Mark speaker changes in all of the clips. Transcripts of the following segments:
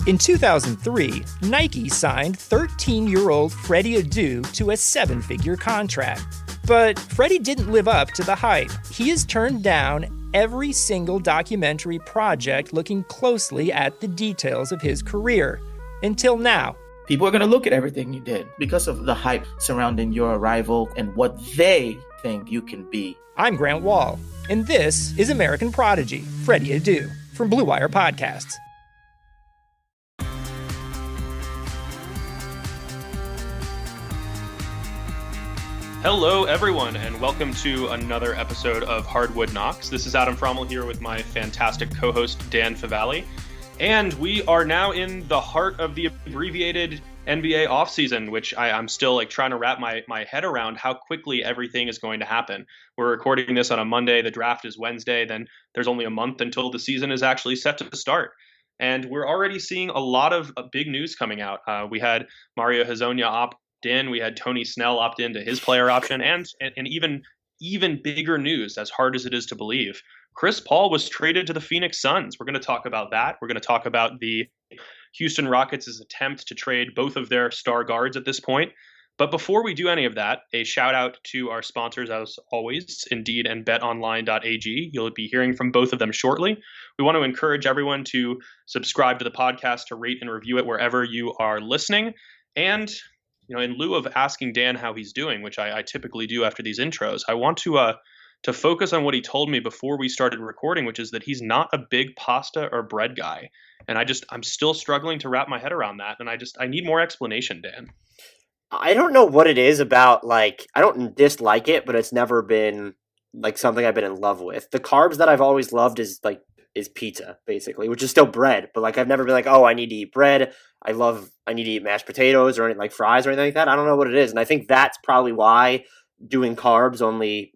Speaker 1: In 2003, Nike signed 13-year-old Freddie Adu to a 7-figure contract. But Freddie didn't live up to the hype. He has turned down every single documentary project looking closely at the details of his career. Until now.
Speaker 2: People are going to look at everything you did because of the hype surrounding your arrival and what they think you can be.
Speaker 1: I'm Grant Wall, and this is American Prodigy, Freddie Adu, from Blue Wire Podcasts.
Speaker 3: Hello, everyone, and welcome to another episode of Hardwood Knocks. This is Adam Frommel here with my fantastic co-host, Dan Favale. And we are now in the heart of the abbreviated NBA offseason, which I'm still trying to wrap my head around how quickly everything is going to happen. We're recording this on a Monday. The draft is Wednesday. Then there's only a month until the season is actually set to start. And we're already seeing a lot of big news coming out. We had Mario Hezonja opt in. We had Tony Snell opt into his player option, and even bigger news, as hard as it is to believe, Chris Paul was traded to the Phoenix Suns. We're going to talk about that. We're going to talk about the Houston Rockets' attempt to trade both of their star guards at this point. But before we do any of that, a shout out to our sponsors, as always, Indeed and betonline.ag. You'll be hearing from both of them shortly. We want to encourage everyone to subscribe to the podcast, to rate and review it wherever you are listening. And in lieu of asking Dan how he's doing, which I typically do after these intros, I want to focus on what he told me before we started recording, which is that he's not a big pasta or bread guy. And I'm still struggling to wrap my head around that. And I need more explanation, Dan.
Speaker 4: I don't know what it is about, I don't dislike it, but it's never been something I've been in love with. The carbs that I've always loved is pizza, basically, which is still bread. But I've never been I need to eat bread. I need to eat mashed potatoes or anything fries or anything like that. I don't know what it is. And I think that's probably why doing carbs only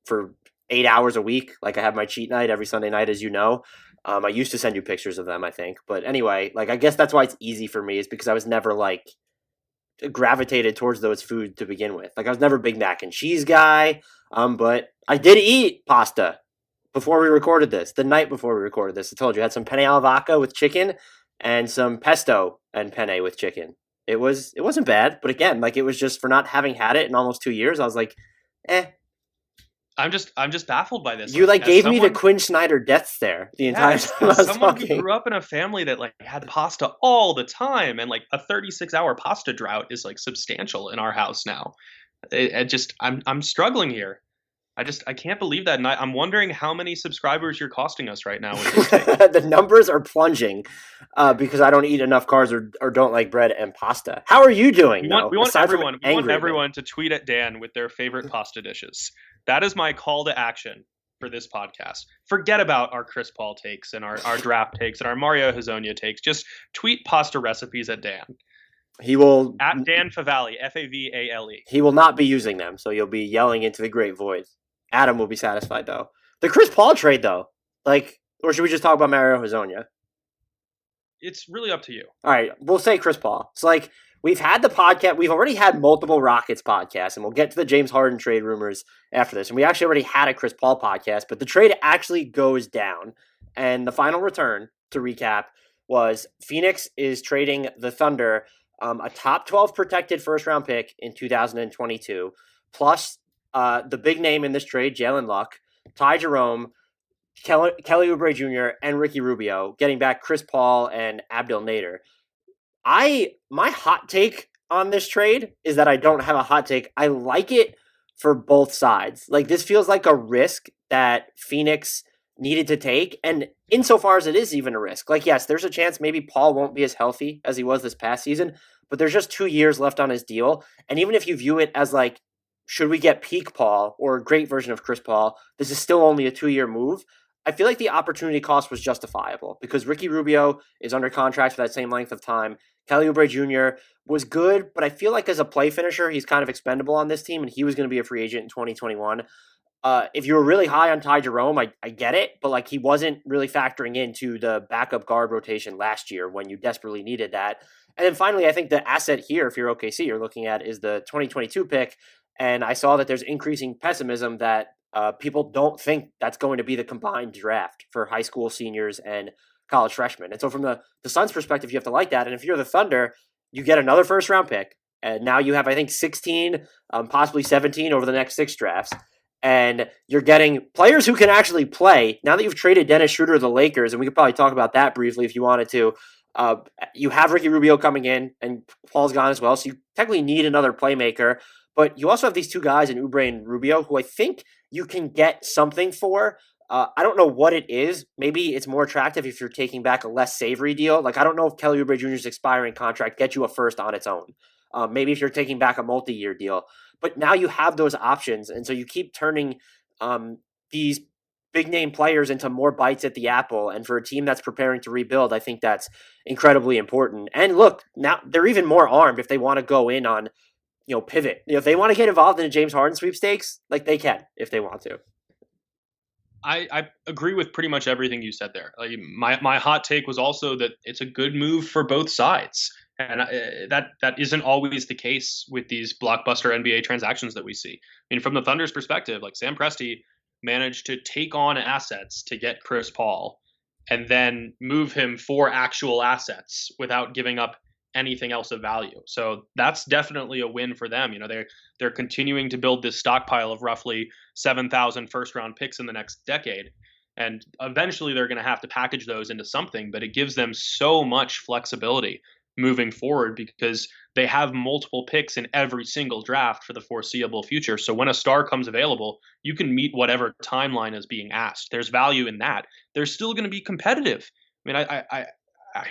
Speaker 4: for 8 hours a week. I have my cheat night every Sunday night, as you know. I used to send you pictures of them, I think. But anyway, I guess that's why it's easy for me, is because I was never gravitated towards those foods to begin with. I was never a big mac and cheese guy. But I did eat pasta before we recorded this, the night before we recorded this. I told you I had some penne alla vodka with chicken and some pesto and penne with chicken. It wasn't bad, but again, it was just for not having had it in almost 2 years. I was eh.
Speaker 3: I'm just baffled by this.
Speaker 4: You gave me the Quinn Snyder death stare the entire time I was
Speaker 3: someone
Speaker 4: talking.
Speaker 3: who grew up in a family that had pasta all the time, and a 36-hour pasta drought is substantial in our house now. I'm struggling here. I can't believe that. And I'm wondering how many subscribers you're costing us right now with this take.
Speaker 4: The numbers are plunging because I don't eat enough carbs or don't like bread and pasta. How are you doing?
Speaker 3: We want everyone to tweet at Dan with their favorite pasta dishes. That is my call to action for this podcast. Forget about our Chris Paul takes and our draft takes and our Mario Hezonja takes. Just tweet pasta recipes at Dan.
Speaker 4: He will
Speaker 3: at Dan Favale, Favale.
Speaker 4: He will not be using them, so you'll be yelling into the great void. Adam will be satisfied, though. The Chris Paul trade, though, or should we just talk about Mario Hezonja?
Speaker 3: It's really up to you.
Speaker 4: All right, we'll say Chris Paul. So, we've had the podcast. We've already had multiple Rockets podcasts, and we'll get to the James Harden trade rumors after this. And we actually already had a Chris Paul podcast, but the trade actually goes down. And the final return, to recap, was Phoenix is trading the Thunder a top 12 protected first-round pick in 2022, plus the big name in this trade, Jalen Luck, Ty Jerome, Kelly Oubre Jr., and Ricky Rubio, getting back Chris Paul and Abdel Nader. My hot take on this trade is that I don't have a hot take. I like it for both sides. This feels like a risk that Phoenix needed to take, and insofar as it is even a risk. Yes, there's a chance maybe Paul won't be as healthy as he was this past season, but there's just 2 years left on his deal, and even if you view it as should we get peak Paul or a great version of Chris Paul, this is still only a 2-year move. I feel like the opportunity cost was justifiable because Ricky Rubio is under contract for that same length of time. Kelly Oubre Jr. was good, but I feel as a play finisher, he's kind of expendable on this team, and he was going to be a free agent in 2021. If you were really high on Ty Jerome, I get it, but he wasn't really factoring into the backup guard rotation last year when you desperately needed that. And then finally, I think the asset here, if you're OKC, you're looking at is the 2022 pick. And I saw that there's increasing pessimism that people don't think that's going to be the combined draft for high school seniors and college freshman. And so from the Suns' perspective, you have to like that. And if you're the Thunder, you get another first-round pick. And now you have, I think, 16, possibly 17 over the next 6 drafts. And you're getting players who can actually play. Now that you've traded Dennis Schroder to the Lakers, and we could probably talk about that briefly if you wanted to, you have Ricky Rubio coming in, and Paul's gone as well, so you technically need another playmaker. But you also have these 2 guys in Oubre and Rubio who I think you can get something for. I don't know what it is. Maybe it's more attractive if you're taking back a less savory deal. Like, I don't know if Kelly Oubre Jr.'s expiring contract gets you a first on its own. Maybe if you're taking back a multi-year deal. But now you have those options, and so you keep turning these big-name players into more bites at the apple. And for a team that's preparing to rebuild, I think that's incredibly important. And look, now they're even more armed if they want to go in on, pivot. If they want to get involved in a James Harden sweepstakes, like, they can if they want to.
Speaker 3: I agree with pretty much everything you said there. Like, my hot take was also that it's a good move for both sides. And that isn't always the case with these blockbuster NBA transactions that we see. I mean, from the Thunder's perspective, like, Sam Presti managed to take on assets to get Chris Paul and then move him for actual assets without giving up anything else of value. So that's definitely a win for them. They're continuing to build this stockpile of roughly 7,000 first-round picks in the next decade. And eventually they're going to have to package those into something, but it gives them so much flexibility moving forward because they have multiple picks in every single draft for the foreseeable future. So when a star comes available, you can meet whatever timeline is being asked. There's value in that. They're still going to be competitive. I mean,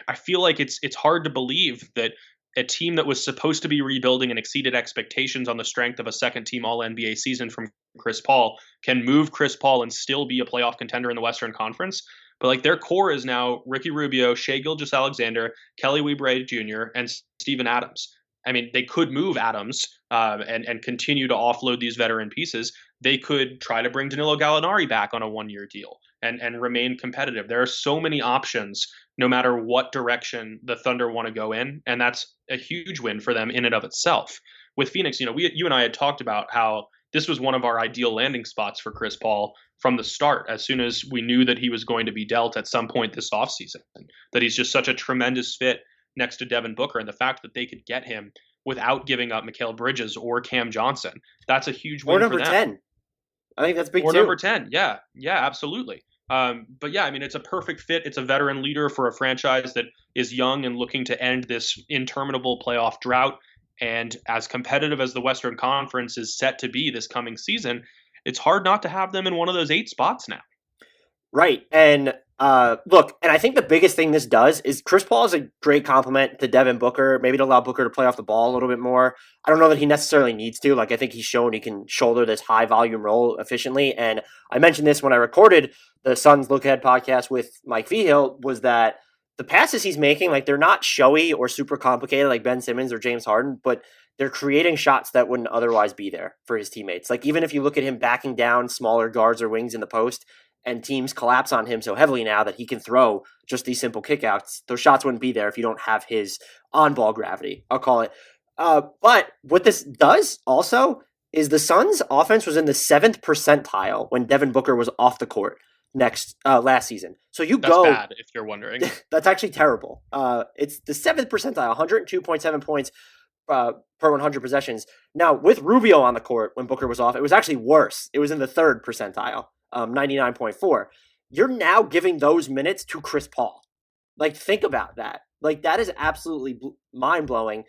Speaker 3: I feel like it's hard to believe that a team that was supposed to be rebuilding and exceeded expectations on the strength of a second-team All-NBA season from Chris Paul can move Chris Paul and still be a playoff contender in the Western Conference. But like, their core is now Ricky Rubio, Shai Gilgeous-Alexander, Kelly Oubre Jr., and Steven Adams. I mean, they could move Adams and continue to offload these veteran pieces. They could try to bring Danilo Gallinari back on a 1-year deal and remain competitive. There are so many options no matter what direction the Thunder want to go in, and that's a huge win for them in and of itself. With Phoenix, you and I had talked about how this was one of our ideal landing spots for Chris Paul from the start, as soon as we knew that he was going to be dealt at some point this offseason, that he's just such a tremendous fit next to Devin Booker, and the fact that they could get him without giving up Mikal Bridges or Cam Johnson, that's a huge win for them.
Speaker 4: Or number 10. I think that's big
Speaker 3: or
Speaker 4: too.
Speaker 3: Or number 10, yeah, absolutely. But yeah, I mean, it's a perfect fit. It's a veteran leader for a franchise that is young and looking to end this interminable playoff drought. And as competitive as the Western Conference is set to be this coming season, it's hard not to have them in one of those 8 spots now.
Speaker 4: Right. And look, and I think the biggest thing this does is Chris Paul is a great compliment to Devin Booker, maybe to allow Booker to play off the ball a little bit more. I don't know that he necessarily needs to. Like, I think he's shown he can shoulder this high volume role efficiently. And I mentioned this when I recorded the Suns Look Ahead podcast with Mike Vigil, was that the passes he's making, like, they're not showy or super complicated like Ben Simmons or James Harden, but they're creating shots that wouldn't otherwise be there for his teammates. Like, even if you look at him backing down smaller guards or wings in the post, and teams collapse on him so heavily now that he can throw just these simple kickouts, those shots wouldn't be there if you don't have his on-ball gravity, I'll call it. But what this does also is the Suns' offense was in the 7th percentile when Devin Booker was off the court last season. So that's
Speaker 3: bad, if you're wondering.
Speaker 4: That's actually terrible. It's the 7th percentile, 102.7 points per 100 possessions. Now, with Rubio on the court when Booker was off, it was actually worse. It was in the 3rd percentile. 99.4. You're now giving those minutes to Chris Paul. Like, think about that. Like, that is absolutely mind-blowing.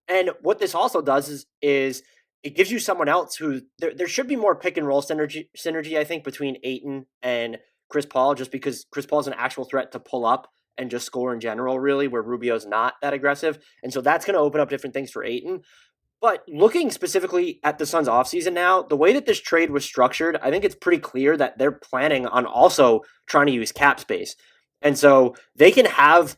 Speaker 4: And what this also does is it gives you someone else who there should be more pick and roll synergy, I think, between Ayton and Chris Paul, just because Chris Paul is an actual threat to pull up and just score in general, really, where Rubio's not that aggressive. And so that's going to open up different things for Ayton. But looking specifically at the Suns offseason now, the way that this trade was structured, I think it's pretty clear that they're planning on also trying to use cap space. And so they can have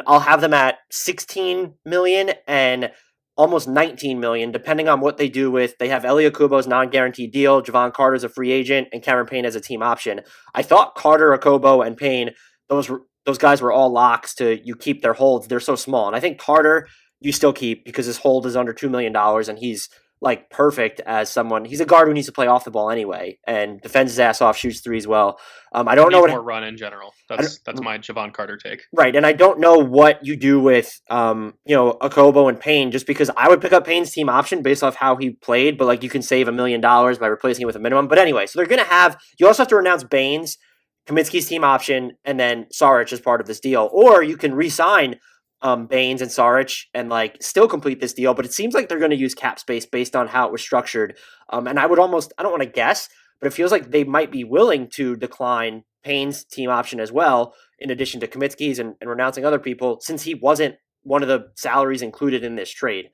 Speaker 4: I'll have them at 16 million and almost 19 million, depending on what they do with, they have Elie Okubo's non-guaranteed deal, Javon Carter's a free agent, and Cameron Payne as a team option. I thought Carter, Okubo, and Payne, those guys were all locks to you keep their holds. They're so small. And I think Carter, you still keep because his hold is under $2 million and he's like perfect as someone. He's a guard who needs to play off the ball anyway and defends his ass off, shoots threes well. I don't know what
Speaker 3: more run in general. That's my Javon Carter take.
Speaker 4: Right, and I don't know what you do with Okobo and Payne, just because I would pick up Payne's team option based off how he played, but like you can save $1 million by replacing it with a minimum. But anyway, so they're gonna have you also have to announce Baines, Kaminsky's team option, and then Saric as part of this deal, or you can re-sign Baines and Saric and like still complete this deal. But it seems like they're going to use cap space based on how it was structured. And I don't want to guess, but it feels like they might be willing to decline Payne's team option as well, in addition to Kaminsky's and renouncing other people, since he wasn't one of the salaries included in this trade.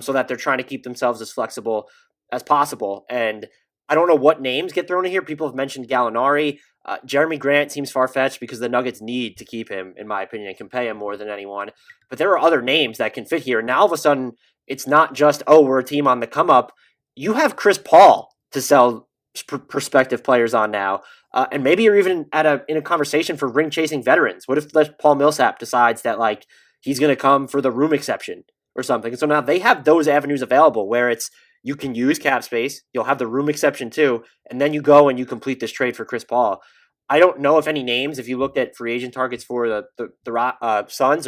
Speaker 4: So that they're trying to keep themselves as flexible as possible. And I don't know what names get thrown in here. People have mentioned Gallinari. Jeremy Grant seems far-fetched because the Nuggets need to keep him, in my opinion, and can pay him more than anyone. But there are other names that can fit here. And now all of a sudden, it's not just, we're a team on the come-up. You have Chris Paul to sell prospective players on now. And maybe you're even in a conversation for ring-chasing veterans. What if Paul Millsap decides that like he's going to come for the room exception or something? And so now they have those avenues available where it's you can use cap space. You'll have the room exception too. And then you go and you complete this trade for Chris Paul. I don't know if any names, if you looked at free agent targets for the Suns,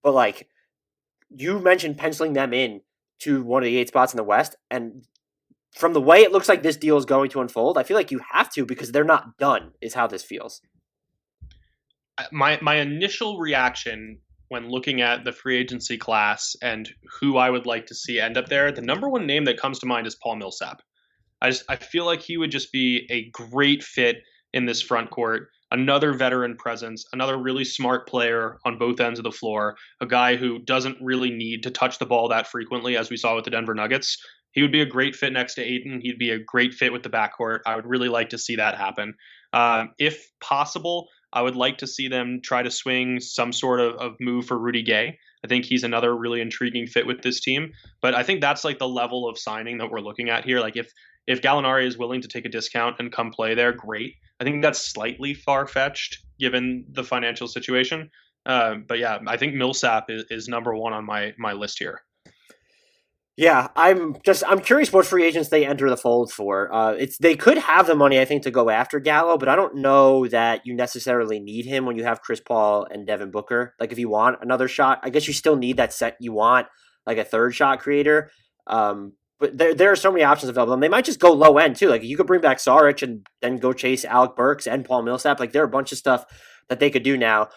Speaker 4: but like you mentioned penciling them in to one of the 8 spots in the West. And from the way it looks like this deal is going to unfold, I feel like you have to, because they're not done, is how this feels.
Speaker 3: My initial reaction when looking at the free agency class and who I would like to see end up there, the number one name that comes to mind is Paul Millsap. I feel like he would just be a great fit in this front court. Another veteran presence, another really smart player on both ends of the floor, a guy who doesn't really need to touch the ball that frequently, as we saw with the Denver Nuggets. He would be a great fit next to Ayton. He'd be a great fit with the backcourt. I would really like to see that happen. If possible, I would like to see them try to swing some sort of move for Rudy Gay. I think he's another really intriguing fit with this team. But I think that's like the level of signing that we're looking at here. Like if Gallinari is willing to take a discount and come play there, great. I think that's slightly far-fetched given the financial situation. But yeah, I think Millsap is number one on my list here.
Speaker 4: Yeah, I'm curious what free agents they enter the fold for. They could have the money, I think, to go after Gallo, but I don't know that you necessarily need him when you have Chris Paul and Devin Booker. Like if you want another shot, I guess you still need that set. You want like a third shot creator. But there are so many options available, and they might just go low end too. Like you could bring back Saric and then go chase Alec Burks and Paul Millsap. Like there are a bunch of stuff that they could do now.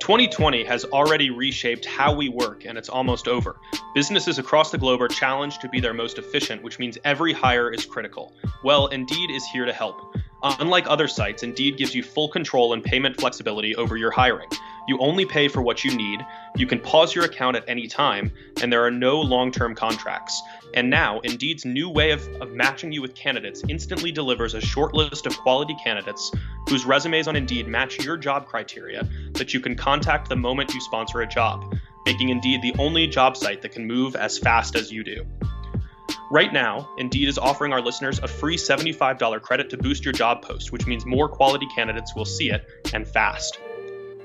Speaker 3: 2020 has already reshaped how we work, and it's almost over. Businesses across the globe are challenged to be their most efficient, which means every hire is critical. Well, Indeed is here to help. Unlike other sites, Indeed gives you full control and payment flexibility over your hiring. You only pay for what you need, you can pause your account at any time, and there are no long-term contracts. And now, Indeed's new way of matching you with candidates instantly delivers a short list of quality candidates whose resumes on Indeed match your job criteria that you can contact the moment you sponsor a job, making Indeed the only job site that can move as fast as you do. Right now, Indeed is offering our listeners a free $75 credit to boost your job post, which means more quality candidates will see it, and fast.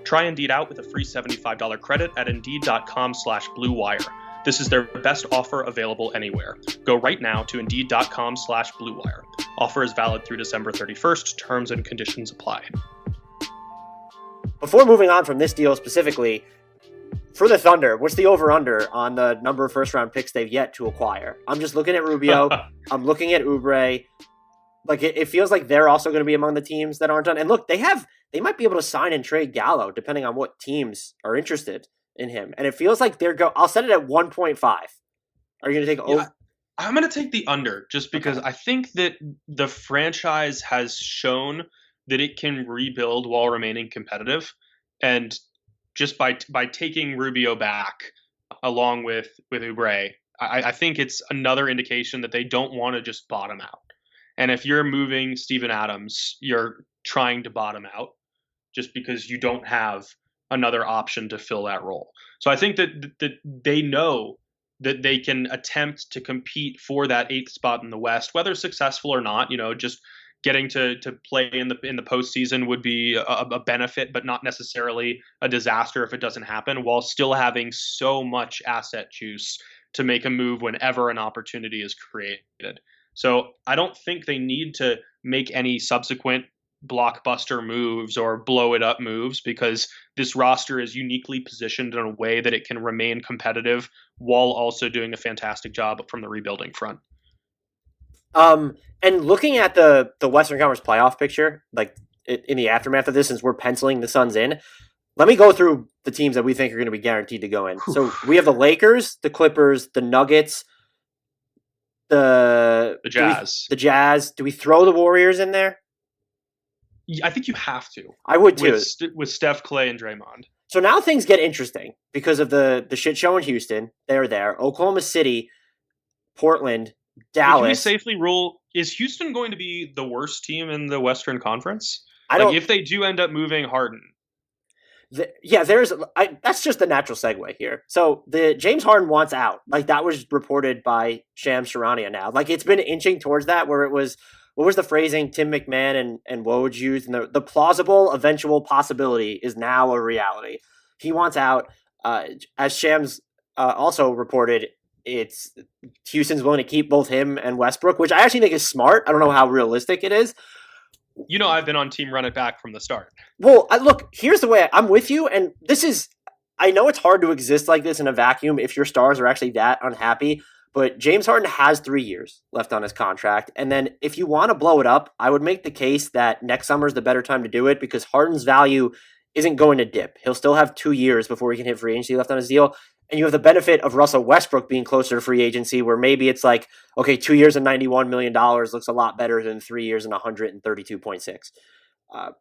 Speaker 3: Try Indeed out with a free $75 credit at Indeed.com/Blue Wire. This is their best offer available anywhere. Go right now to Indeed.com/Blue Wire. Offer is valid through December 31st. Terms and conditions apply.
Speaker 4: Before moving on from this deal specifically, for the Thunder, what's the over-under on the number of first-round picks they've yet to acquire? I'm just looking at Rubio. I'm looking at Oubre. Like it feels like they're also going to be among the teams that aren't done. And look, they might be able to sign and trade Gallo depending on what teams are interested in him. And it feels like I'll set it at 1.5. Are you going to take over?
Speaker 3: I'm going to take the under just because I think that the franchise has shown that it can rebuild while remaining competitive. And just by taking Rubio back along with Oubre, I think it's another indication that they don't want to just bottom out. And if you're moving Steven Adams, you're trying to bottom out just because you don't have another option to fill that role. So I think that they know that they can attempt to compete for that 8th spot in the West, whether successful or not. Just getting to play in the postseason would be a benefit, but not necessarily a disaster if it doesn't happen, while still having so much asset juice to make a move whenever an opportunity is created. So I don't think they need to make any subsequent blockbuster moves or blow it up moves, because this roster is uniquely positioned in a way that it can remain competitive while also doing a fantastic job from the rebuilding front.
Speaker 4: And looking at the Western Conference playoff picture, like in the aftermath of this, since we're penciling the Suns in, let me go through the teams that we think are going to be guaranteed to go in. So we have the Lakers, the Clippers, the Nuggets, the
Speaker 3: Jazz.
Speaker 4: The Jazz. Do we throw the Warriors in there?
Speaker 3: I think you have to.
Speaker 4: I would too.
Speaker 3: With Steph, Clay, and Draymond.
Speaker 4: So now things get interesting because of the shit show in Houston. They're there. Oklahoma City, Portland, Dallas.
Speaker 3: Can we safely rule, is Houston going to be the worst team in the Western Conference? If they do end up moving Harden.
Speaker 4: That's just the natural segue here. So the James Harden wants out. Like, that was reported by Shams Charania now. Like, it's been inching towards that, where it was, what was the phrasing Tim McMahon and Woj used? And the plausible eventual possibility is now a reality. He wants out. As Shams also reported, it's Houston's willing to keep both him and Westbrook, which I actually think is smart. I don't know how realistic it is.
Speaker 3: I've been on team run it back from the start.
Speaker 4: Well, look, here's the way I'm with you. And I know it's hard to exist like this in a vacuum if your stars are actually that unhappy, but James Harden has 3 years left on his contract. And then if you want to blow it up, I would make the case that next summer is the better time to do it, because Harden's value isn't going to dip. He'll still have 2 years before he can hit free agency left on his deal. And you have the benefit of Russell Westbrook being closer to free agency, where maybe it's like, okay, 2 years and $91 million looks a lot better than 3 years and 132.6.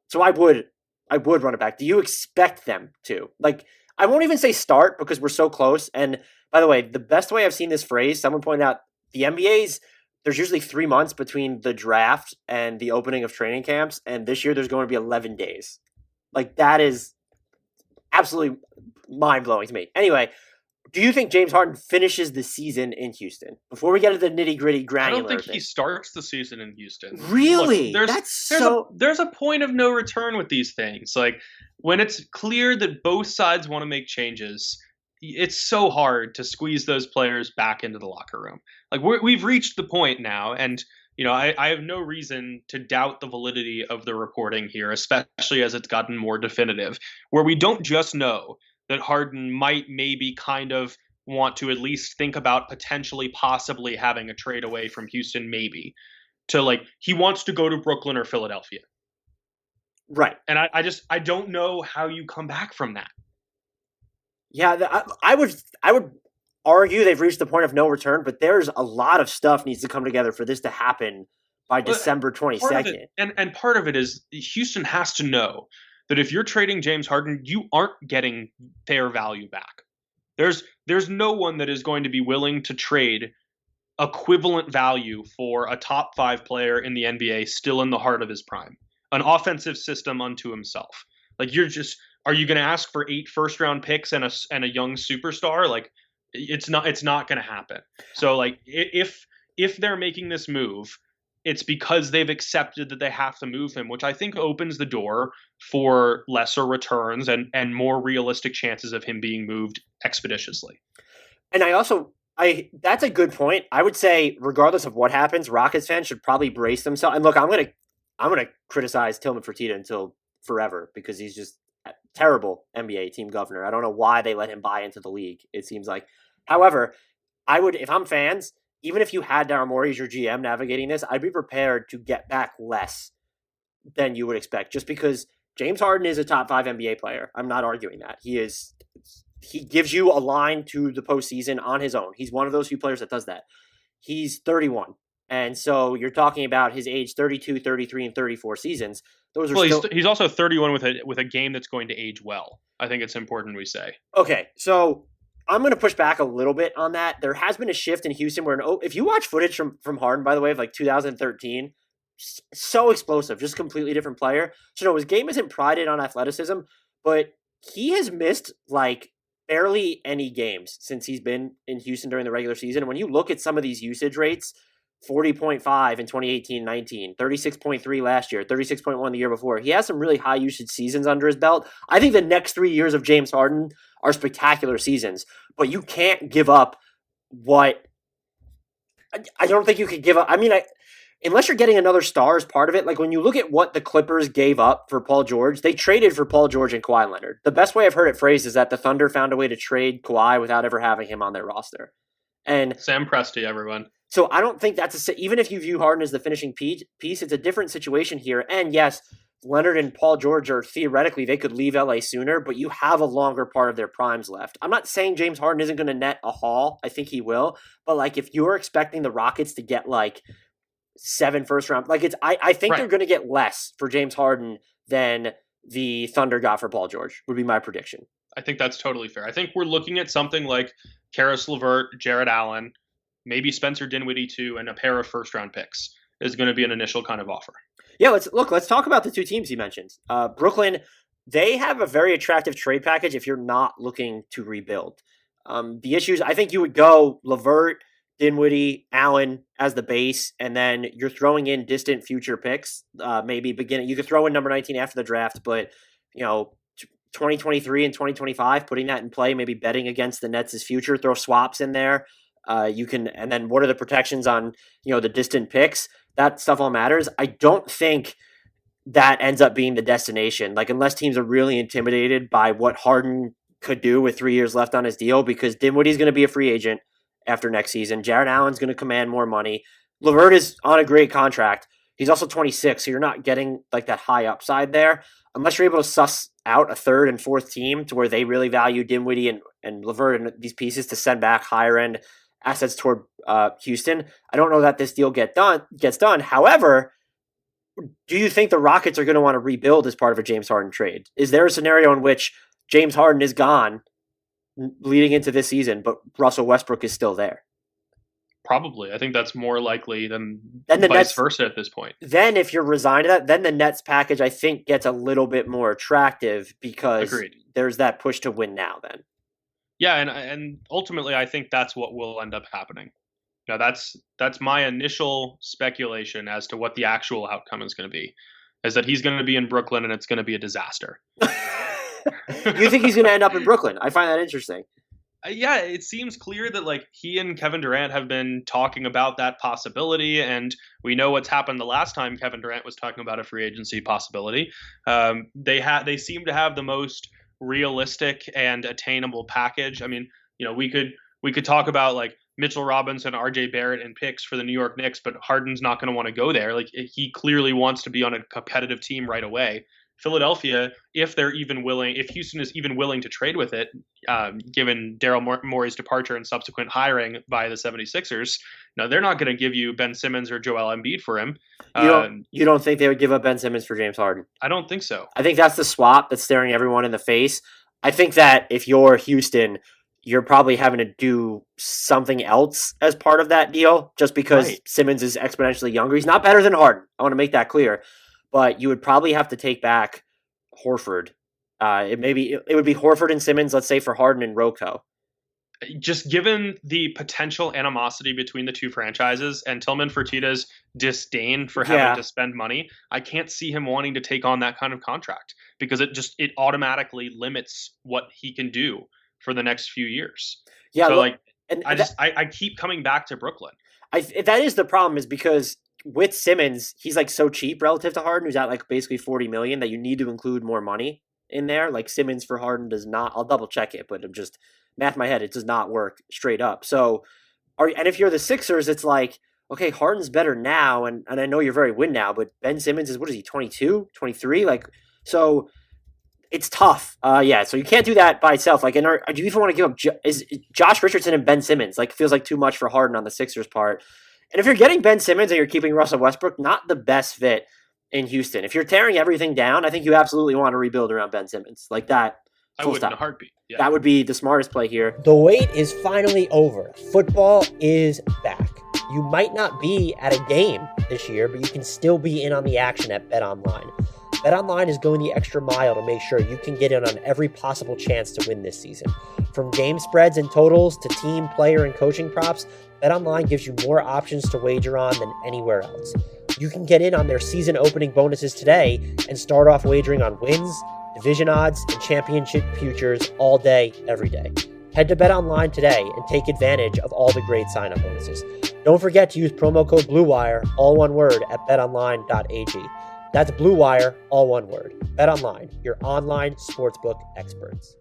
Speaker 4: So I would run it back. Do you expect them to? Like, I won't even say start, because we're so close. And by the way, the best way I've seen this phrase, someone pointed out, the NBA's, there's usually 3 months between the draft and the opening of training camps. And this year there's going to be 11 days. Like, that is absolutely mind-blowing to me. Anyway, do you think James Harden finishes the season in Houston? Before we get to the nitty-gritty granular
Speaker 3: I don't think he starts the season in Houston.
Speaker 4: Really?
Speaker 3: Look, there's a point of no return with these things. Like, when it's clear that both sides want to make changes, it's so hard to squeeze those players back into the locker room. Like, we've reached the point now, and I have no reason to doubt the validity of the reporting here, especially as it's gotten more definitive, where we don't just know that Harden might maybe kind of want to at least think about potentially possibly having a trade away from Houston, maybe, to like, he wants to go to Brooklyn or Philadelphia.
Speaker 4: Right.
Speaker 3: And I don't know how you come back from that.
Speaker 4: Yeah, I would argue they've reached the point of no return, but there's a lot of stuff needs to come together for this to happen by December 22nd.
Speaker 3: And part of it is Houston has to know that if you're trading James Harden, you aren't getting fair value back. There's no one that is going to be willing to trade equivalent value for a top 5 player in the NBA still in the heart of his prime, an offensive system unto himself. Like, are you going to ask for 8 first-round picks and a young superstar? Like, it's not going to happen. So, like, if they're making this move, it's because they've accepted that they have to move him, which I think opens the door for lesser returns and more realistic chances of him being moved expeditiously.
Speaker 4: And that's a good point. I would say, regardless of what happens, Rockets fans should probably brace themselves. And look, I'm gonna criticize Tillman Fertitta until forever, because he's just a terrible NBA team governor. I don't know why they let him buy into the league, it seems like. However, I would, if I'm fans, even if you had Daryl Morey as your GM navigating this, I'd be prepared to get back less than you would expect, just because James Harden is a top 5 NBA player. I'm not arguing that. He gives you a line to the postseason on his own. He's one of those few players that does that. He's 31. And so you're talking about his age 32, 33, and 34 seasons. Those are
Speaker 3: he's also 31 with a game that's going to age well. I think it's important we say.
Speaker 4: Okay, so I'm going to push back a little bit on that. There has been a shift in Houston where, if you watch footage from Harden, by the way, of like 2013, so explosive, just completely different player. So no, his game isn't prided on athleticism, but he has missed like barely any games since he's been in Houston during the regular season. And when you look at some of these usage rates, 40.5 in 2018-19, 36.3 last year, 36.1 the year before. He has some really high usage seasons under his belt. I think the next 3 years of James Harden are spectacular seasons, but you can't give up what I don't think you could give up. I mean, unless you're getting another star as part of it, like when you look at what the Clippers gave up for Paul George, they traded for Paul George and Kawhi Leonard. The best way I've heard it phrased is that the Thunder found a way to trade Kawhi without ever having him on their roster. And
Speaker 3: Sam Presti, everyone.
Speaker 4: So I don't think even if you view Harden as the finishing piece, it's a different situation here. And yes, Leonard and Paul George are theoretically, they could leave LA sooner, but you have a longer part of their primes left. I'm not saying James Harden isn't going to net a haul. I think he will. But like if you're expecting the Rockets to get like 7 first round, like I think they're going to get less for James Harden than the Thunder got for Paul George, would be my prediction.
Speaker 3: I think that's totally fair. I think we're looking at something like Karis LeVert, Jared Allen, maybe Spencer Dinwiddie too, and a pair of first-round picks is going to be an initial kind of offer.
Speaker 4: Yeah, let's talk about the two teams you mentioned. Brooklyn, they have a very attractive trade package if you're not looking to rebuild. The issues, I think you would go LeVert, Dinwiddie, Allen as the base, and then you're throwing in distant future picks. Maybe beginning, you could throw in number 19 after the draft, but 2023 and 2025, putting that in play, maybe betting against the Nets' future, throw swaps in there. You can, and then what are the protections on, the distant picks? That stuff all matters. I don't think that ends up being the destination. Like, unless teams are really intimidated by what Harden could do with 3 years left on his deal, because Dinwiddie's going to be a free agent after next season. Jared Allen's going to command more money. LeVert is on a great contract. He's also 26, so you're not getting like that high upside there. Unless you're able to suss out a third and fourth team to where they really value Dinwiddie and LeVert and these pieces to send back higher end assets toward Houston, I don't know that this deal gets done. However, do you think the Rockets are going to want to rebuild as part of a James Harden trade? Is there a scenario in which James Harden is gone leading into this season, but Russell Westbrook is still there?
Speaker 3: Probably. I think that's more likely than vice versa at this point.
Speaker 4: Then if you're resigned to that, then the Nets package, I think, gets a little bit more attractive because there's that push to win now then.
Speaker 3: Yeah, and ultimately, I think that's what will end up happening. That's my initial speculation as to what the actual outcome is going to be, is that he's going to be in Brooklyn and it's going to be a disaster.
Speaker 4: You think he's going to end up in Brooklyn? I find that interesting.
Speaker 3: Yeah, it seems clear that he and Kevin Durant have been talking about that possibility, and we know what's happened the last time Kevin Durant was talking about a free agency possibility. They seem to have the most realistic and attainable package. I mean, we could talk about like Mitchell Robinson, RJ Barrett, and picks for the New York Knicks, but Harden's not going to want to go there. Like, he clearly wants to be on a competitive team right away. Philadelphia, if Houston is even willing to trade with it, given Daryl Morey's departure and subsequent hiring by the 76ers, they're not going to give you Ben Simmons or Joel Embiid for him.
Speaker 4: You don't think they would give up Ben Simmons for James Harden?
Speaker 3: I don't think so.
Speaker 4: I think that's the swap that's staring everyone in the face. I think that if you're Houston, you're probably having to do something else as part of that deal, just because Simmons is exponentially younger. He's not better than Harden. I want to make that clear. But you would probably have to take back Horford. It would be Horford and Simmons, let's say, for Harden and Rocco.
Speaker 3: Just given the potential animosity between the two franchises and Tillman Fertitta's disdain for having to spend money, I can't see him wanting to take on that kind of contract, because it automatically limits what he can do for the next few years. Yeah, so I keep coming back to Brooklyn.
Speaker 4: That is the problem, is because with Simmons, he's like so cheap relative to Harden, who's at like basically $40 million, that you need to include more money in there. Like Simmons for Harden does not. I'll double check it, but I'm just math in my head. It does not work straight up. So, and if you're the Sixers, it's like, okay, Harden's better now, and I know you're very win now, but Ben Simmons is, what is he, 22, 23? Like, so it's tough. So you can't do that by itself. Like, do you even want to give up is Josh Richardson and Ben Simmons? Like, feels like too much for Harden on the Sixers part. And if you're getting Ben Simmons and you're keeping Russell Westbrook, not the best fit in Houston. If you're tearing everything down, I think you absolutely want to rebuild around Ben Simmons. Like that.
Speaker 3: I would in a heartbeat. Yeah.
Speaker 4: That would be the smartest play here.
Speaker 5: The wait is finally over. Football is back. You might not be at a game this year, but you can still be in on the action at BetOnline. BetOnline is going the extra mile to make sure you can get in on every possible chance to win this season. From game spreads and totals to team, player, and coaching props, BetOnline gives you more options to wager on than anywhere else. You can get in on their season opening bonuses today and start off wagering on wins, division odds, and championship futures all day, every day. Head to BetOnline today and take advantage of all the great sign-up bonuses. Don't forget to use promo code BLUEWIRE, all one word, at betonline.ag. That's BLUEWIRE, all one word. BetOnline, your online sportsbook experts.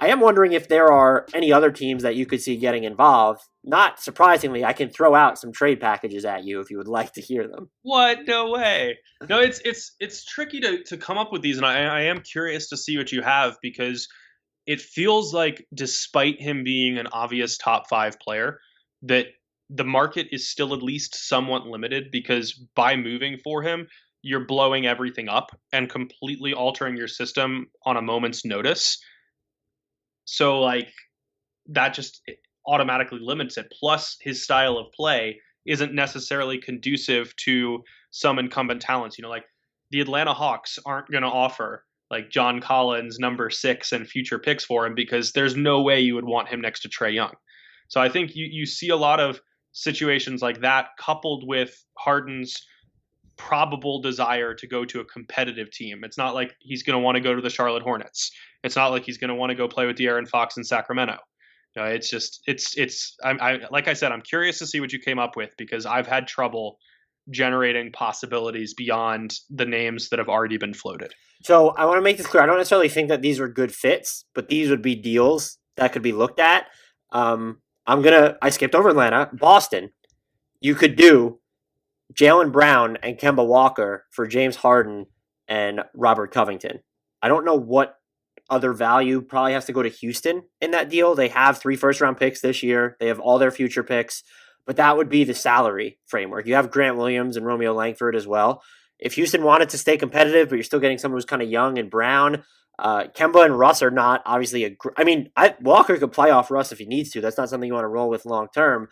Speaker 4: I am wondering if there are any other teams that you could see getting involved. Not surprisingly, I can throw out some trade packages at you if you would like to hear them.
Speaker 3: What? No way. No, it's tricky to come up with these, and I am curious to see what you have, because it feels like, despite him being an obvious top 5 player, that the market is still at least somewhat limited, because by moving for him, you're blowing everything up and completely altering your system on a moment's notice. So like that just automatically limits it. Plus, his style of play isn't necessarily conducive to some incumbent talents. Like the Atlanta Hawks aren't going to offer like John Collins, number 6, and future picks for him, because there's no way you would want him next to Trae Young. So I think you see a lot of situations like that, coupled with Harden's probable desire to go to a competitive team. It's not like he's going to want to go to the Charlotte Hornets. It's not like he's going to want to go play with De'Aaron Fox in Sacramento. It's just I like I said, I'm curious to see what you came up with, because I've had trouble generating possibilities beyond the names that have already been floated.
Speaker 4: So I want to make this clear. I don't necessarily think that these are good fits, but these would be deals that could be looked at. I skipped over Atlanta. Boston, you could do Jaylen Brown and Kemba Walker for James Harden and Robert Covington. I don't know what other value probably has to go to Houston in that deal. They have 3 first-round picks this year. They have all their future picks, but that would be the salary framework. You have Grant Williams and Romeo Langford as well. If Houston wanted to stay competitive, but you're still getting someone who's kind of young and Brown, Kemba and Russ are not obviously Walker could play off Russ if he needs to. That's not something you want to roll with long term.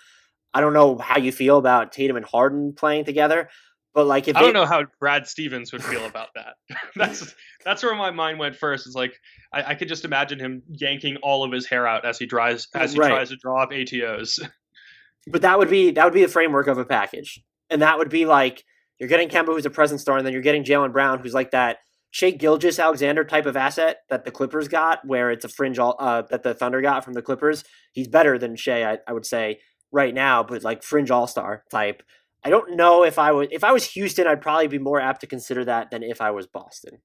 Speaker 4: I don't know how you feel about Tatum and Harden playing together, but like
Speaker 3: I don't know how Brad Stevens would feel about that. That's where my mind went first. It's like I could just imagine him yanking all of his hair out as he tries to draw up ATOs.
Speaker 4: But that would be the framework of a package, and that would be like you're getting Kemba, who's a present star, and then you're getting Jaylen Brown, who's like that Shai Gilgeous-Alexander type of asset that the Clippers got, where it's a fringe that the Thunder got from the Clippers. He's better than Shai, I would say, right now, but like fringe all-star type. I don't know if I was Houston, I'd probably be more apt to consider that than if I was Boston.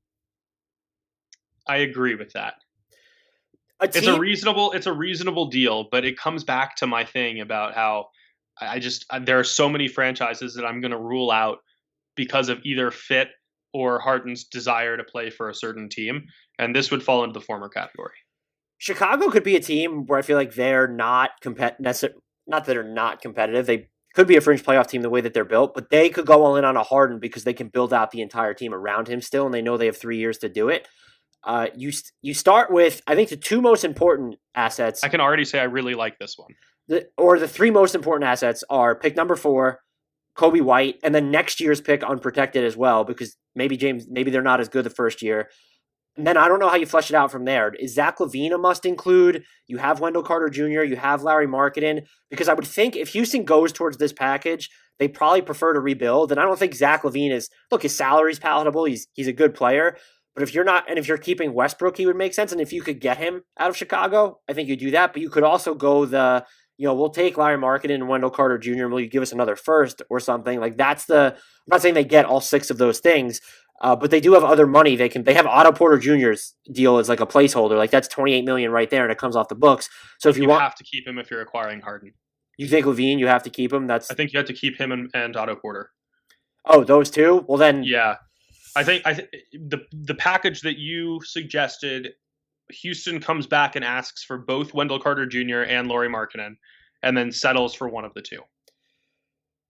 Speaker 3: I agree with that. It's a reasonable deal, but it comes back to my thing about how there are so many franchises that I'm going to rule out because of either fit or Harden's desire to play for a certain team, and this would fall into the former category.
Speaker 4: Chicago could be a team where I feel like they're not not that they're not competitive. They could be a fringe playoff team the way that they're built, but they could go all in on a Harden because they can build out the entire team around him still, and they know they have 3 years to do it. You start with, I think, the 2 most important assets.
Speaker 3: I can already say I really like this one.
Speaker 4: The 3 most important assets are pick number 4, Kobe White, and then next year's pick unprotected as well, because maybe they're not as good the first year. And then I don't know how you flesh it out from there. Is Zach LaVine a must include? You have Wendell Carter Jr., you have Larry Marketing, because I would think if Houston goes towards this package, they probably prefer to rebuild. And I don't think Zach LaVine his salary's palatable. He's a good player. But if you're keeping Westbrook, he would make sense. And if you could get him out of Chicago, I think you do that. But you could also go we'll take Larry Marketing and Wendell Carter Jr. and will you give us another first or something? Like I'm not saying they get all 6 of those things, but they do have other money. They have Otto Porter Jr.'s deal as like a placeholder. Like that's $28 million right there, and it comes off the books. So if you
Speaker 3: have to keep him if you're acquiring Harden.
Speaker 4: You think LaVine, you have to keep him? I
Speaker 3: think you have to keep him and Otto Porter.
Speaker 4: Oh, those 2? Well then,
Speaker 3: yeah. I think the package that you suggested, Houston comes back and asks for both Wendell Carter Jr. and Lauri Markkanen, and then settles for one of the 2.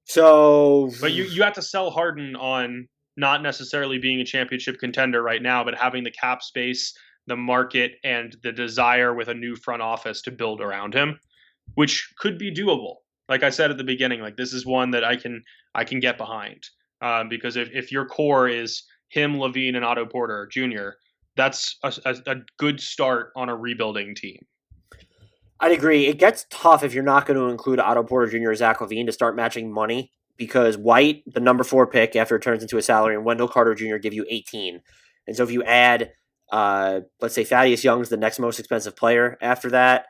Speaker 4: So,
Speaker 3: but you have to sell Harden on not necessarily being a championship contender right now, but having the cap space, the market, and the desire with a new front office to build around him, which could be doable. Like I said at the beginning, like this is one that I can get behind, because if your core is him, LaVine, and Otto Porter Jr., that's a good start on a rebuilding team.
Speaker 4: I'd agree. It gets tough if you're not going to include Otto Porter Jr. or Zach LaVine to start matching money, because White, the number 4 pick after it turns into a salary, and Wendell Carter Jr. give you 18. And so if you add let's say Thaddeus Young's the next most expensive player after that.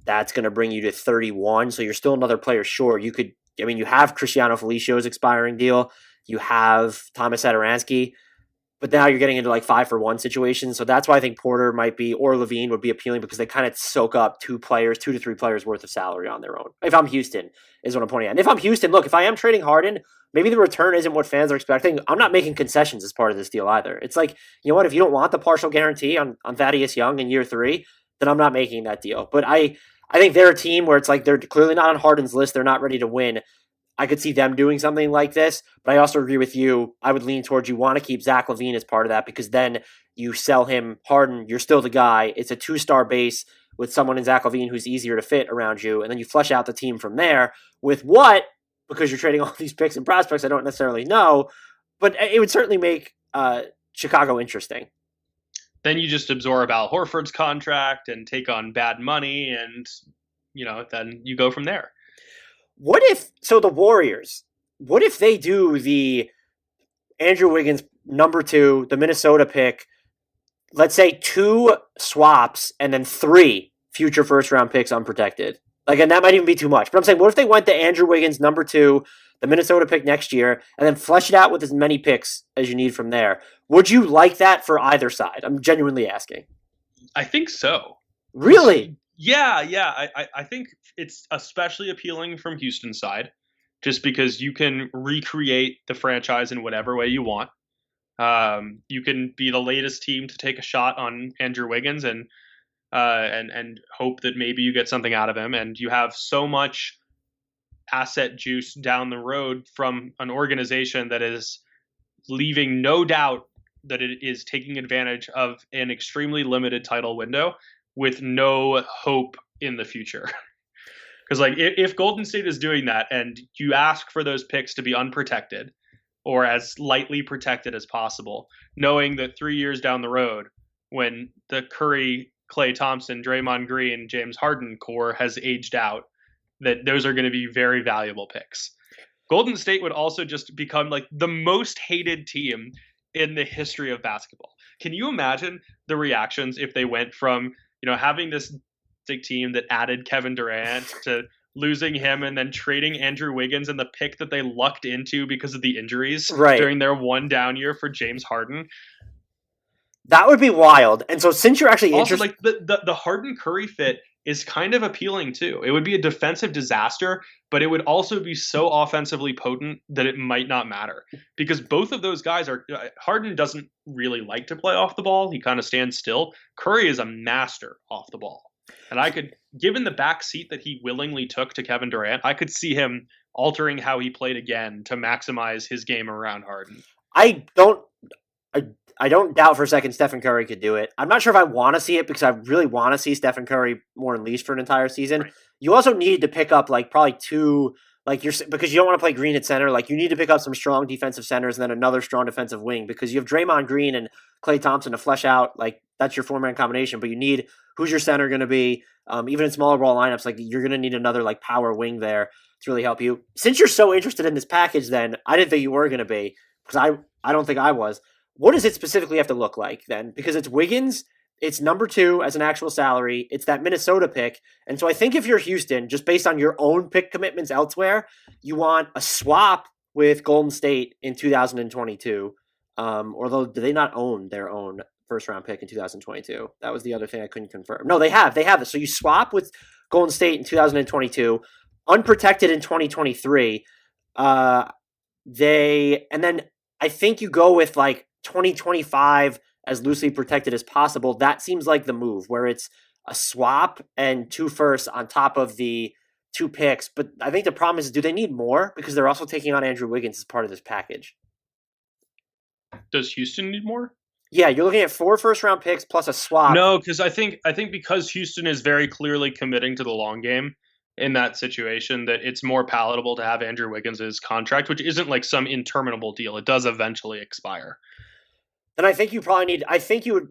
Speaker 4: That's going to bring you to 31. So you're still another player short. You have Cristiano Felicio's expiring deal. You have Thomas Satoransky, but now you're getting into like 5-for-1 situations. So that's why I think Porter might be, or Levine would be appealing, because they kind of soak up 2 to 3 players worth of salary on their own. If I'm Houston, is what I'm pointing at. And if I'm Houston, look, if I am trading Harden, maybe the return isn't what fans are expecting. I'm not making concessions as part of this deal either. It's like, you know what, if you don't want the partial guarantee on Thaddeus Young in year 3, then I'm not making that deal. But I think they're a team where it's like they're clearly not on Harden's list. They're not ready to win. I could see them doing something like this, but I also agree with you. I would lean towards you want to keep Zach LaVine as part of that, because then you sell him Harden, you're still the guy. It's a 2-star base with someone in Zach LaVine who's easier to fit around you, and then you flesh out the team from there with what, because you're trading all these picks and prospects I don't necessarily know, but it would certainly make Chicago interesting.
Speaker 3: Then you just absorb Al Horford's contract and take on bad money, and then you go from there.
Speaker 4: The Warriors, what if they do the Andrew Wiggins number 2, the Minnesota pick, let's say 2 swaps and then 3 future first-round picks unprotected? And that might even be too much. But I'm saying, what if they went to Andrew Wiggins number 2, the Minnesota pick next year, and then flesh it out with as many picks as you need from there? Would you like that for either side? I'm genuinely asking.
Speaker 3: I think so.
Speaker 4: Really?
Speaker 3: Yeah. I think it's especially appealing from Houston's side, just because you can recreate the franchise in whatever way you want. You can be the latest team to take a shot on Andrew Wiggins and hope that maybe you get something out of him. And you have so much asset juice down the road from an organization that is leaving no doubt that it is taking advantage of an extremely limited title window with no hope in the future. Because if Golden State is doing that and you ask for those picks to be unprotected or as lightly protected as possible, knowing that 3 years down the road, when the Curry, Klay Thompson, Draymond Green, James Harden core has aged out, that those are going to be very valuable picks. Golden State would also just become the most hated team in the history of basketball. Can you imagine the reactions if they went from, having this big team that added Kevin Durant to losing him and then trading Andrew Wiggins and the pick that they lucked into because of the injuries during their one down year for James Harden?
Speaker 4: That would be wild. And so since you're actually
Speaker 3: interested, the Harden Curry fit is kind of appealing too. It would be a defensive disaster, but it would also be so offensively potent that it might not matter, because both of those guys Harden doesn't really like to play off the ball. He kind of stands still. Curry is a master off the ball. And given the back seat that he willingly took to Kevin Durant, I could see him altering how he played again to maximize his game around Harden.
Speaker 4: I don't doubt for a second Stephen Curry could do it. I'm not sure if I want to see it, because I really want to see Stephen Curry more unleashed for an entire season. Right. You also need to pick up probably 2, because you don't want to play Green at center. You need to pick up some strong defensive centers and then another strong defensive wing, because you have Draymond Green and Klay Thompson to flesh out. That's your 4-man combination, but you need, who's your center going to be? Even in smaller ball lineups, you're going to need another power wing there to really help you. Since you're so interested in this package, then I didn't think you were going to be, because I don't think I was. What does it specifically have to look like then? Because it's Wiggins, it's number 2 as an actual salary, it's that Minnesota pick. And so I think if you're Houston, just based on your own pick commitments elsewhere, you want a swap with Golden State in 2022. Although, do they not own their own first-round pick in 2022? That was the other thing I couldn't confirm. No, they have this. So you swap with Golden State in 2022, unprotected in 2023. And then I think you go with 2025 as loosely protected as possible. That seems like the move, where it's a swap and 2 firsts on top of the 2 picks. But I think the problem is, do they need more? Because they're also taking on Andrew Wiggins as part of this package.
Speaker 3: Does Houston need more?
Speaker 4: Yeah, you're looking at 4 first-round picks plus a swap.
Speaker 3: No, because I think because Houston is very clearly committing to the long game in that situation, that it's more palatable to have Andrew Wiggins' contract, which isn't some interminable deal. It does eventually expire.
Speaker 4: Then I think you probably need,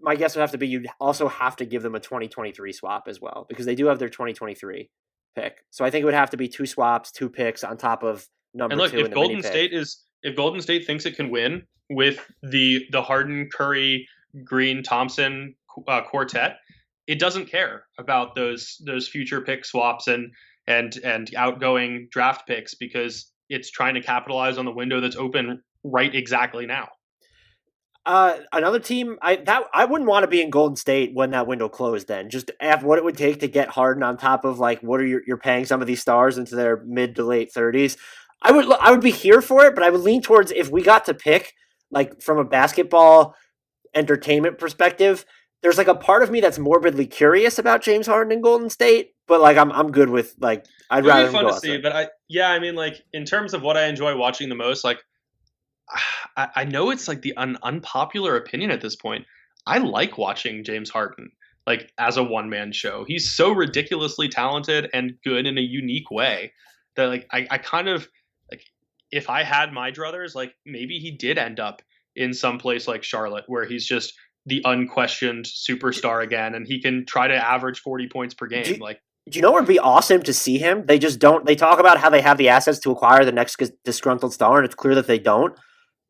Speaker 4: my guess would have to be, you'd also have to give them a 2023 swap as well, because they do have their 2023 pick. So I think it would have to be 2 swaps, 2 picks on top of number 2 in the mini pick.
Speaker 3: If Golden State thinks it can win with the Harden, Curry, Green Thompson quartet, it doesn't care about those future pick swaps and outgoing draft picks because it's trying to capitalize on the window that's open right exactly now.
Speaker 5: Another team I wouldn't want to be in Golden State when that window closed. Then just after what it would take to get Harden on top of like what are you're paying some of these stars into their mid to late 30s. I would be here for it, but I would lean towards if we got to pick like from a basketball entertainment perspective. There's like a part of me that's morbidly curious about James Harden in Golden State, but like I'm good with like I'd rather
Speaker 3: be fun to see. But I mean like in terms of what I enjoy watching the most, like I know it's like the unpopular opinion at this point. I like watching James Harden like as a one-man show. He's so ridiculously talented and good in a unique way that like I kind of like if I had my druthers, like maybe he did end up in some place like Charlotte where he's just the unquestioned superstar again and he can try to average 40 points per game. Do
Speaker 5: you know what would be awesome to see him? They just don't. They talk about how they have the assets to acquire the next disgruntled star, and it's clear that they don't.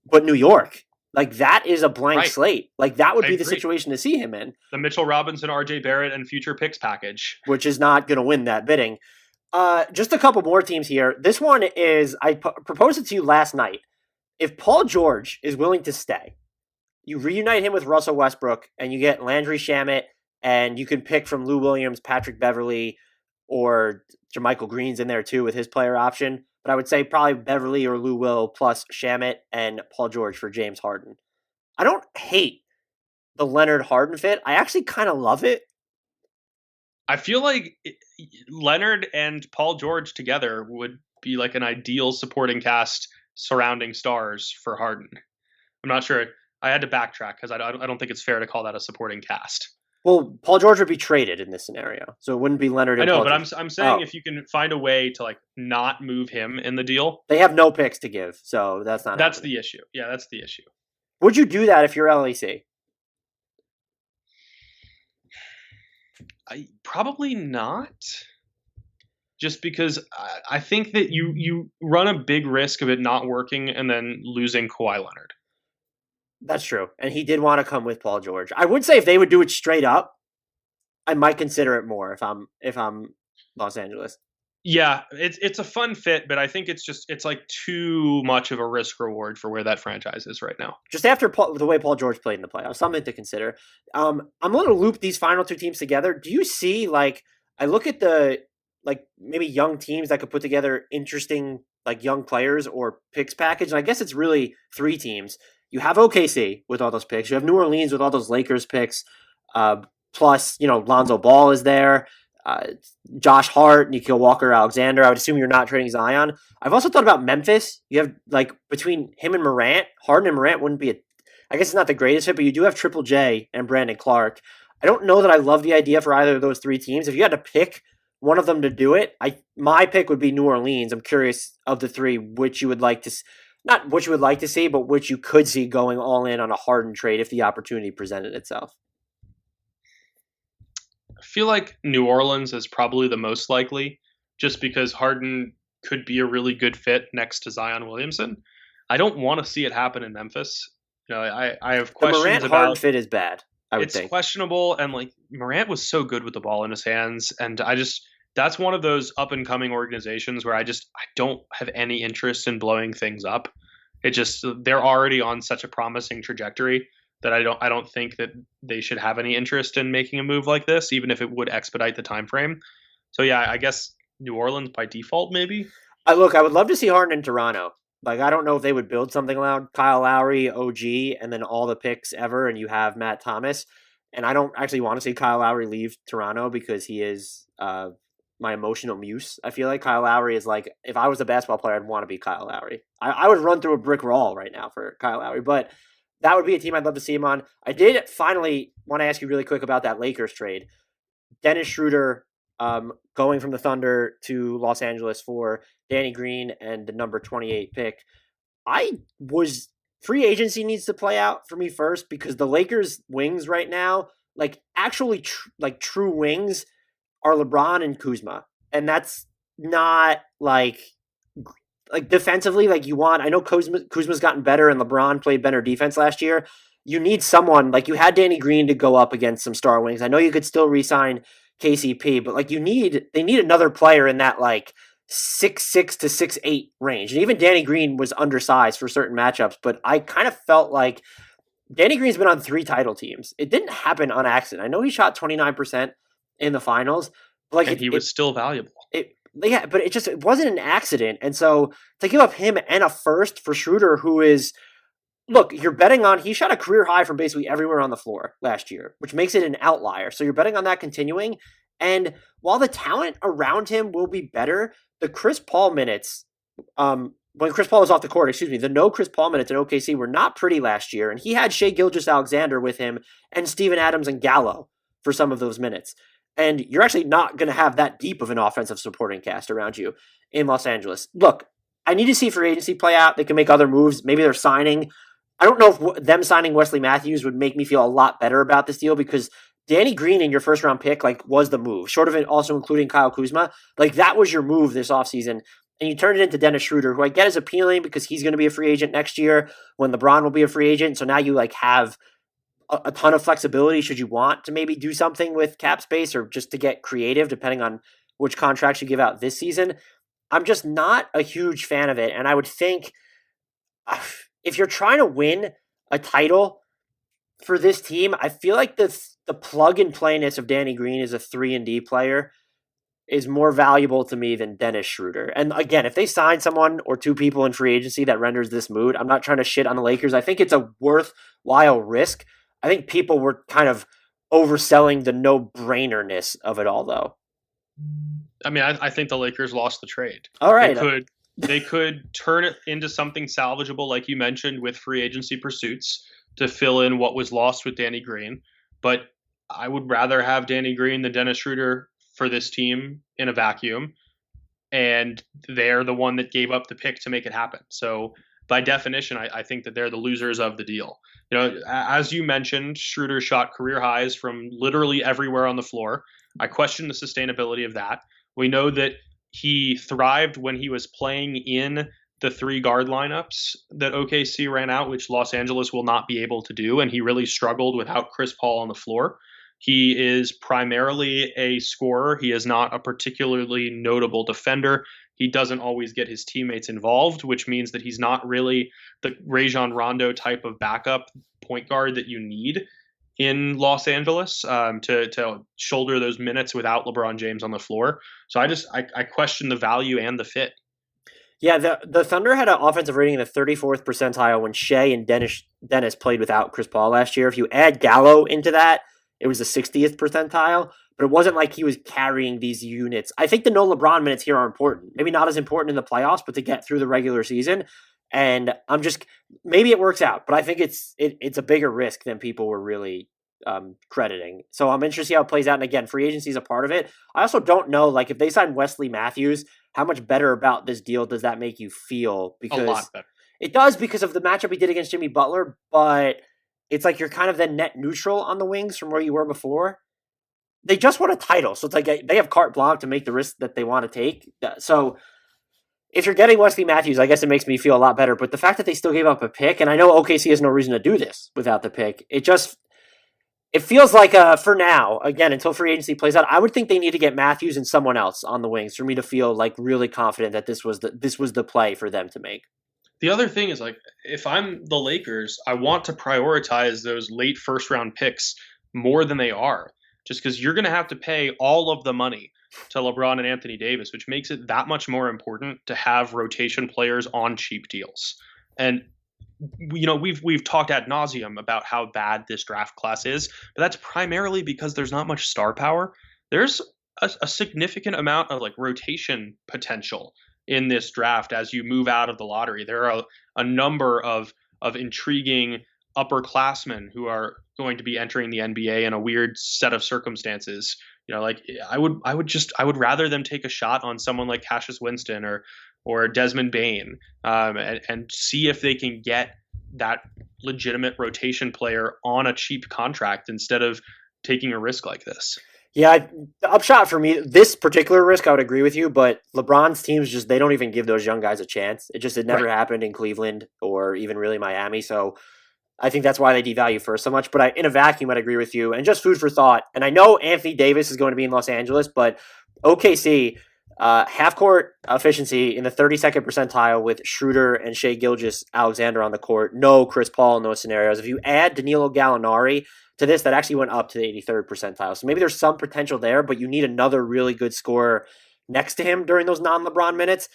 Speaker 5: But New York, like that is a blank slate. Like that would be the situation to see him in.
Speaker 3: The Mitchell Robinson, RJ Barrett, and future picks package.
Speaker 5: Which is not going to win that bidding. Just a couple more teams here. This one is, I proposed it to you last night. If Paul George is willing to stay, you reunite him with Russell Westbrook, and you get Landry Shamet, and you can pick from Lou Williams, Patrick Beverley, or JaMychal Green's in there too with his player option. But I would say probably Beverly or Lou Will plus Shamet and Paul George for James Harden. I don't hate the Leonard Harden fit. I actually kind of love it.
Speaker 3: I feel like Leonard and Paul George together would be like an ideal supporting cast surrounding stars for Harden. I'm not sure. I had to backtrack because I don't think it's fair to call that a supporting cast.
Speaker 5: Well, Paul George would be traded in this scenario, so it wouldn't be Leonard.
Speaker 3: I know, but I'm saying if you can find a way to like not move him in the deal,
Speaker 5: they have no picks to give, so that's not.
Speaker 3: That's the issue. Yeah, that's the issue.
Speaker 5: Would you do that if you're LAC?
Speaker 3: Probably not. Just because I think that you run a big risk of it not working and then losing Kawhi Leonard.
Speaker 5: That's true. And he did want to come with Paul George. I would say if they would do it straight up, I might consider it more if I'm Los Angeles.
Speaker 3: Yeah, it's a fun fit, but I think it's like too much of a risk reward for where that franchise is right now.
Speaker 5: Just after the way Paul George played in the playoffs, something to consider. I'm going to loop these final two teams together. Do you see like I look at the like maybe young teams that could put together interesting like young players or picks package, and I guess it's really three teams. You have OKC with all those picks. You have New Orleans with all those Lakers picks. Plus, Lonzo Ball is there. Josh Hart, Nikhil Walker-Alexander. I would assume you're not trading Zion. I've also thought about Memphis. You have, like, between him and Morant, Harden and Morant wouldn't be I guess it's not the greatest fit, but you do have Triple J and Brandon Clark. I don't know that I love the idea for either of those three teams. If you had to pick one of them to do it, my pick would be New Orleans. I'm curious of the three, which you would like to not what you would like to see, but which you could see going all in on a Harden trade if the opportunity presented itself.
Speaker 3: I feel like New Orleans is probably the most likely just because Harden could be a really good fit next to Zion Williamson. I don't want to see it happen in Memphis. I have questions
Speaker 5: Morant
Speaker 3: about
Speaker 5: Harden fit is bad.
Speaker 3: It's questionable, and like Morant was so good with the ball in his hands, and that's one of those up and coming organizations where I don't have any interest in blowing things up. They're already on such a promising trajectory that I don't think that they should have any interest in making a move like this, even if it would expedite the time frame. So yeah, I guess New Orleans by default, maybe.
Speaker 5: I would love to see Harden in Toronto. Like, I don't know if they would build something around Kyle Lowry, OG, and then all the picks ever, and you have Matt Thomas. And I don't actually want to see Kyle Lowry leave Toronto because he is my emotional muse. I feel like Kyle Lowry is like, if I was a basketball player, I'd want to be Kyle Lowry. I would run through a brick wall right now for Kyle Lowry, but that would be a team I'd love to see him on. I did finally want to ask you really quick about that Lakers trade. Dennis Schroder going from the Thunder to Los Angeles for Danny Green and the number 28 pick. Free agency needs to play out for me first because the Lakers wings right now, like actually true wings, are LeBron and Kuzma. And that's not like defensively like you want. I know Kuzma's gotten better and LeBron played better defense last year.
Speaker 4: you need someone, like you had Danny Green to go up against some star wings. I know you could still re-sign KCP, but like they need another player in that like 6'6" to 6'8" range. And even Danny Green was undersized for certain matchups, but I kind of felt like Danny Green's been on 3 title teams. It didn't happen on accident. I know he shot 29% in the finals, but like
Speaker 3: and he was still valuable.
Speaker 4: Yeah, but it wasn't an accident. And so to give up him and a first for Schroder, who is, look, you're betting on, he shot a career high from basically everywhere on the floor last year, which makes it an outlier. So you're betting on that continuing. And while the talent around him will be better, the Chris Paul minutes, when Chris Paul was off the court, the no Chris Paul minutes in OKC were not pretty last year. And he had Shai Gilgeous-Alexander with him and Steven Adams and Gallo for some of those minutes. And you're actually not going to have that deep of an offensive supporting cast around you in Los Angeles. Look, I need to see free agency play out. They can make other moves. Maybe they're signing. I don't know if them signing Wesley Matthews would make me feel a lot better about this deal, because Danny Green in your first round pick was the move, short of it also including Kyle Kuzma. That was your move this offseason. And you turned it into Dennis Schroder, who I get is appealing because he's going to be a free agent next year when LeBron will be a free agent. So now you have a ton of flexibility should you want to maybe do something with cap space or just to get creative depending on which contracts you give out this season. I'm just not a huge fan of it. And I would think if you're trying to win a title for this team, I feel like the plug and playness of Danny Green as a 3-and-D player is more valuable to me than Dennis Schroder. And again, if they sign someone or 2 people in free agency that renders this mood, I'm not trying to shit on the Lakers. I think it's a worthwhile risk. I think people were kind of overselling the no-brainerness of it all, though.
Speaker 3: I mean, I think the Lakers lost the trade.
Speaker 4: All right.
Speaker 3: They could turn it into something salvageable, like you mentioned, with free agency pursuits to fill in what was lost with Danny Green. But I would rather have Danny Green than Dennis Schroder for this team in a vacuum. And they're the one that gave up the pick to make it happen. So by definition, I think that they're the losers of the deal. As you mentioned, Schroeder shot career highs from literally everywhere on the floor. I question the sustainability of that. We know that he thrived when he was playing in the 3 guard lineups that OKC ran out, which Los Angeles will not be able to do. And he really struggled without Chris Paul on the floor. He is primarily a scorer. He is not a particularly notable defender. He doesn't always get his teammates involved, which means that he's not really the Rajon Rondo type of backup point guard that you need in Los Angeles to shoulder those minutes without LeBron James on the floor. So I question the value and the fit.
Speaker 4: Yeah, the Thunder had an offensive rating in the 34th percentile when Shai and Dennis played without Chris Paul last year. If you add Gallo into that, it was the 60th percentile, but it wasn't like he was carrying these units. I think the no LeBron minutes here are important. Maybe not as important in the playoffs, but to get through the regular season. And maybe it works out, but I think it's a bigger risk than people were really crediting. So I'm interested to see how it plays out. And again, free agency is a part of it. I also don't know, if they sign Wesley Matthews, how much better about this deal does that make you feel? Because
Speaker 3: a lot better.
Speaker 4: It does, because of the matchup he did against Jimmy Butler, but it's you're kind of then net neutral on the wings from where you were before. They just won a title, so it's they have carte blanche to make the risk that they want to take. So if you're getting Wesley Matthews, I guess it makes me feel a lot better. But the fact that they still gave up a pick, and I know OKC has no reason to do this without the pick, it feels like for now, again, until free agency plays out, I would think they need to get Matthews and someone else on the wings for me to feel really confident that this was the play for them to make.
Speaker 3: The other thing is, if I'm the Lakers, I want to prioritize those late first round picks more than they are, just because you're going to have to pay all of the money to LeBron and Anthony Davis, which makes it that much more important to have rotation players on cheap deals. And we've talked ad nauseum about how bad this draft class is, but that's primarily because there's not much star power. There's a significant amount of rotation potential in this draft as you move out of the lottery. There are a number of intriguing upperclassmen who are going to be entering the NBA in a weird set of circumstances. I would rather them take a shot on someone like Cassius Winston or Desmond Bane and see if they can get that legitimate rotation player on a cheap contract instead of taking a risk like this.
Speaker 4: Yeah, the upshot for me, this particular risk, I would agree with you, but LeBron's teams they don't even give those young guys a chance. It never happened in Cleveland or even really Miami. So I think that's why they devalue first so much. But in a vacuum, I'd agree with you. And just food for thought. And I know Anthony Davis is going to be in Los Angeles, but OKC, half-court efficiency in the 32nd percentile with Schroder and Shai Gilgeous-Alexander on the court. No Chris Paul in those scenarios. If you add Danilo Gallinari to this, that actually went up to the 83rd percentile. So maybe there's some potential there, but you need another really good scorer next to him during those non-LeBron minutes.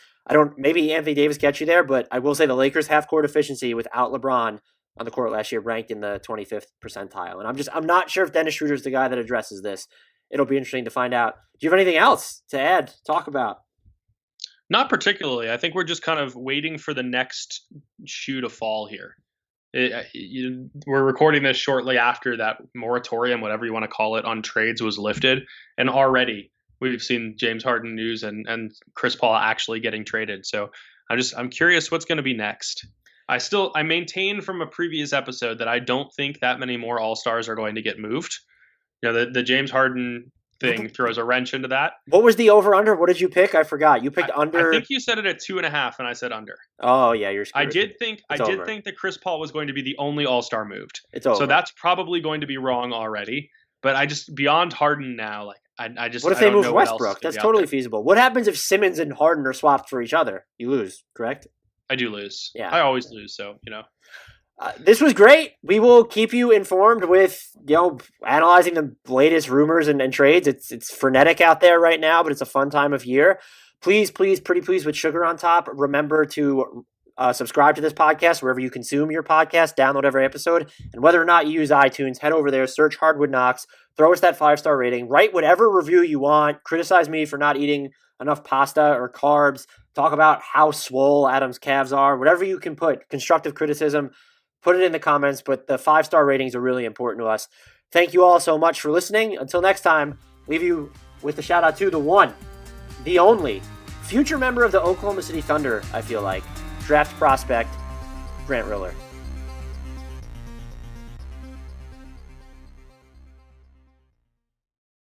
Speaker 4: Maybe Anthony Davis gets you there, but I will say the Lakers half-court efficiency without LeBron on the court last year ranked in the 25th percentile. And I'm not sure if Dennis Schroder is the guy that addresses this. It'll be interesting to find out. Do you have anything else to add, talk about?
Speaker 3: Not particularly. I think we're just kind of waiting for the next shoe to fall here. We're recording this shortly after that moratorium, whatever you want to call it, on trades was lifted. And already we've seen James Harden news and Chris Paul actually getting traded. So I'm curious what's going to be next. I maintain from a previous episode that I don't think that many more All-Stars are going to get moved. You know, the James Harden thing throws a wrench into that.
Speaker 4: What was the over-under? What did you pick? I forgot. You picked under.
Speaker 3: I think you said it at 2.5, and I said under.
Speaker 4: Oh yeah, you're screwed.
Speaker 3: I did think that Chris Paul was going to be the only All-Star moved.
Speaker 4: It's over.
Speaker 3: So that's probably going to be wrong already. But I just beyond Harden now, like I just.
Speaker 4: What if they move Westbrook? That's totally feasible. What happens if Simmons and Harden are swapped for each other? You lose, correct?
Speaker 3: I do lose.
Speaker 4: Yeah.
Speaker 3: I always lose. So, you know.
Speaker 4: This was great. We will keep you informed with, analyzing the latest rumors and trades. It's frenetic out there right now, but it's a fun time of year. Please, pretty please with sugar on top. Remember to subscribe to this podcast wherever you consume your podcast. Download every episode. And whether or not you use iTunes, head over there, search Hardwood Knocks, throw us that 5-star rating, write whatever review you want. Criticize me for not eating enough pasta or carbs. Talk about how swole Adam's calves are. Whatever you can put, constructive criticism, put it in the comments. But the 5-star ratings are really important to us. Thank you all so much for listening. Until next time, leave you with a shout out to the one, the only, future member of the Oklahoma City Thunder, I feel like, draft prospect, Grant Riller.